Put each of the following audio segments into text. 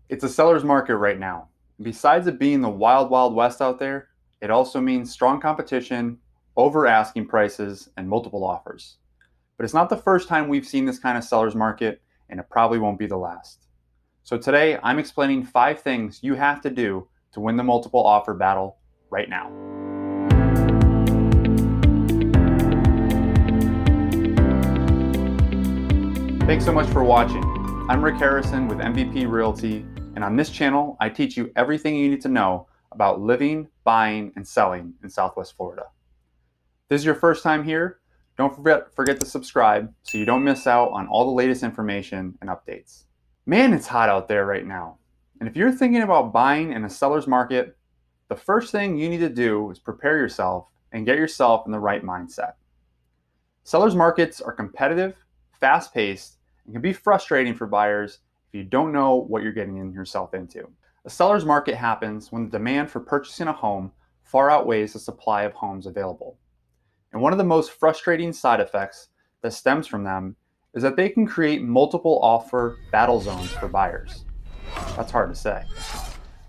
It's a seller's market right now. Besides it being the wild, wild west out there, it also means strong competition, over asking prices, and multiple offers. But it's not the first time we've seen this kind of seller's market, and it probably won't be the last. So today, I'm explaining 5 things you have to do to win the multiple offer battle right now. Thanks so much for watching. I'm Rick Harrison with MVP Realty, and on this channel, I teach you everything you need to know about living, buying, and selling in Southwest Florida. If this is your first time here, don't forget to subscribe so you don't miss out on all the latest information and updates. Man, it's hot out there right now. And if you're thinking about buying in a seller's market, the first thing you need to do is prepare yourself and get yourself in the right mindset. Sellers markets are competitive, fast-paced, and can be frustrating for buyers if you don't know what you're getting yourself into. A seller's market happens when the demand for purchasing a home far outweighs the supply of homes available. And one of the most frustrating side effects that stems from them is that they can create multiple offer battle zones for buyers. That's hard to say.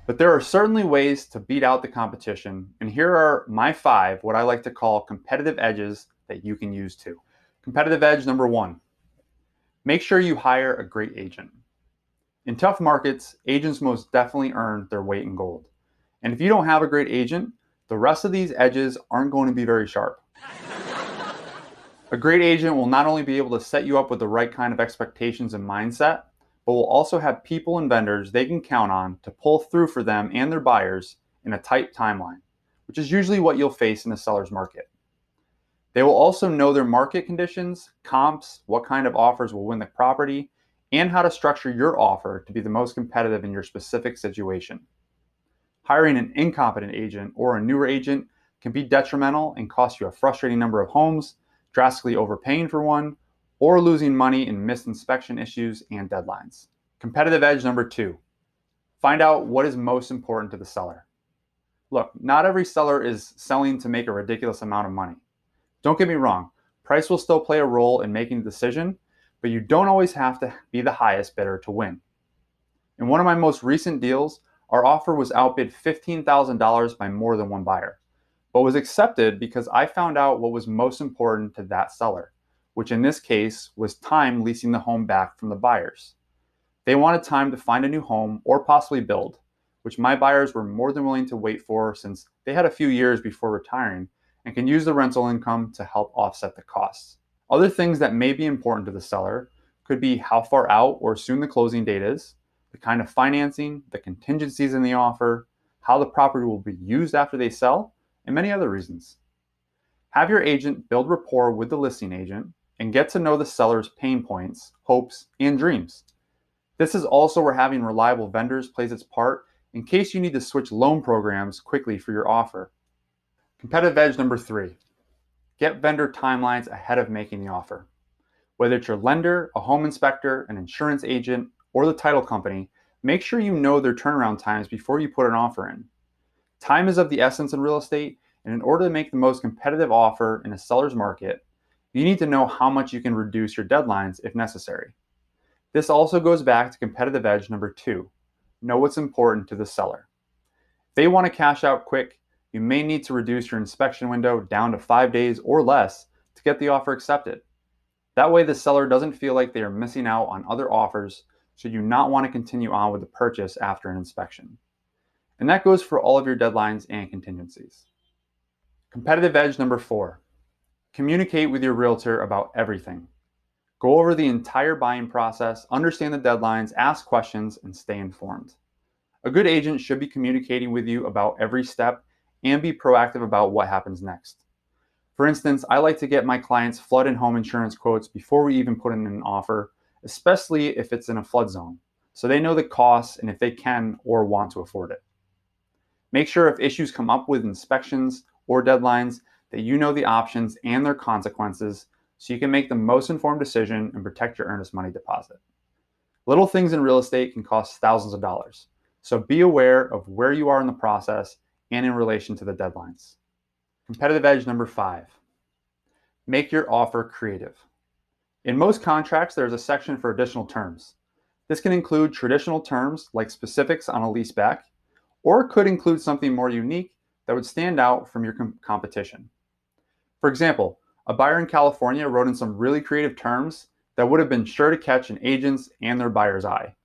But there are certainly ways to beat out the competition, and here are my 5 what I like to call competitive edges that you can use too. Competitive edge number 1. Make sure you hire a great agent. In tough markets, agents most definitely earn their weight in gold. And if you don't have a great agent, the rest of these edges aren't going to be very sharp. A great agent will not only be able to set you up with the right kind of expectations and mindset, but will also have people and vendors they can count on to pull through for them and their buyers in a tight timeline, which is usually what you'll face in a seller's market. They will also know their market conditions, comps, what kind of offers will win the property, and how to structure your offer to be the most competitive in your specific situation. Hiring an incompetent agent or a newer agent can be detrimental and cost you a frustrating number of homes, drastically overpaying for one, or losing money in missed inspection issues and deadlines. Competitive edge number 2. Find out what is most important to the seller. Look, not every seller is selling to make a ridiculous amount of money. Don't get me wrong, price will still play a role in making the decision, but you don't always have to be the highest bidder to win. In one of my most recent deals, our offer was outbid $15,000 by more than one buyer, but was accepted because I found out what was most important to that seller, which in this case was time leasing the home back from the buyers. They wanted time to find a new home or possibly build, which my buyers were more than willing to wait for since they had a few years before retiring and can use the rental income to help offset the costs. Other things that may be important to the seller could be how far out or soon the closing date is, the kind of financing, the contingencies in the offer, how the property will be used after they sell, and many other reasons. Have your agent build rapport with the listing agent and get to know the seller's pain points, hopes, and dreams. This is also where having reliable vendors plays its part in case you need to switch loan programs quickly for your offer. Competitive edge number 3. Get vendor timelines ahead of making the offer. Whether it's your lender, a home inspector, an insurance agent, or the title company, make sure you know their turnaround times before you put an offer in. Time is of the essence in real estate, and in order to make the most competitive offer in a seller's market, you need to know how much you can reduce your deadlines if necessary. This also goes back to competitive edge number 2. Know what's important to the seller. If they want to cash out quick, you may need to reduce your inspection window down to 5 days or less to get the offer accepted. That way the seller doesn't feel like they are missing out on other offers should you not want to continue on with the purchase after an inspection. And that goes for all of your deadlines and contingencies. Competitive edge number 4. Communicate with your realtor about everything. Go over the entire buying process, understand the deadlines, ask questions, and stay informed. A good agent should be communicating with you about every step and be proactive about what happens next. For instance, I like to get my clients flood and home insurance quotes before we even put in an offer, especially if it's in a flood zone, so they know the costs and if they can or want to afford it. Make sure if issues come up with inspections or deadlines that you know the options and their consequences so you can make the most informed decision and protect your earnest money deposit. Little things in real estate can cost thousands of dollars, so be aware of where you are in the process and in relation to the deadlines. Competitive edge number 5. Make your offer creative. In most contracts, there's a section for additional terms. This can include traditional terms like specifics on a leaseback, or it could include something more unique that would stand out from your competition. For example, a buyer in California wrote in some really creative terms that would have been sure to catch an agent's and their buyer's eye.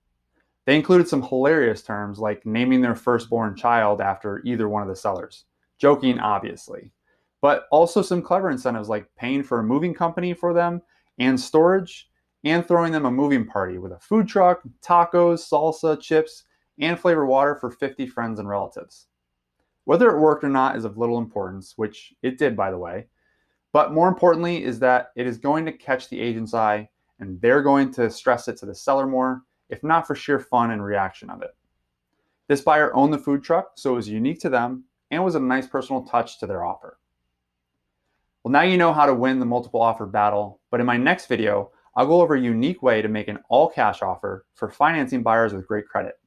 They included some hilarious terms like naming their firstborn child after either one of the sellers, joking obviously, but also some clever incentives like paying for a moving company for them and storage, and throwing them a moving party with a food truck, tacos, salsa, chips, and flavored water for 50 friends and relatives. Whether it worked or not is of little importance, which it did, by the way, but more importantly is that it is going to catch the agent's eye and they're going to stress it to the seller more, if not for sheer fun and reaction of it. This buyer owned the food truck, so it was unique to them and was a nice personal touch to their offer. Well, now you know how to win the multiple offer battle, but in my next video, I'll go over a unique way to make an all-cash offer for financing buyers with great credit.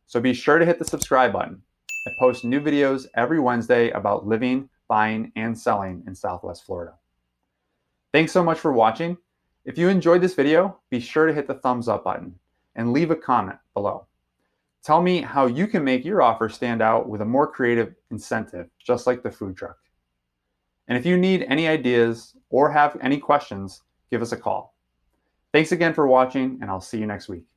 So be sure to hit the subscribe button. I post new videos every Wednesday about living, buying, and selling in Southwest Florida. Thanks so much for watching. If you enjoyed this video, be sure to hit the thumbs up button and leave a comment below. Tell me how you can make your offer stand out with a more creative incentive, just like the food truck. And if you need any ideas or have any questions, give us a call. Thanks again for watching, and I'll see you next week.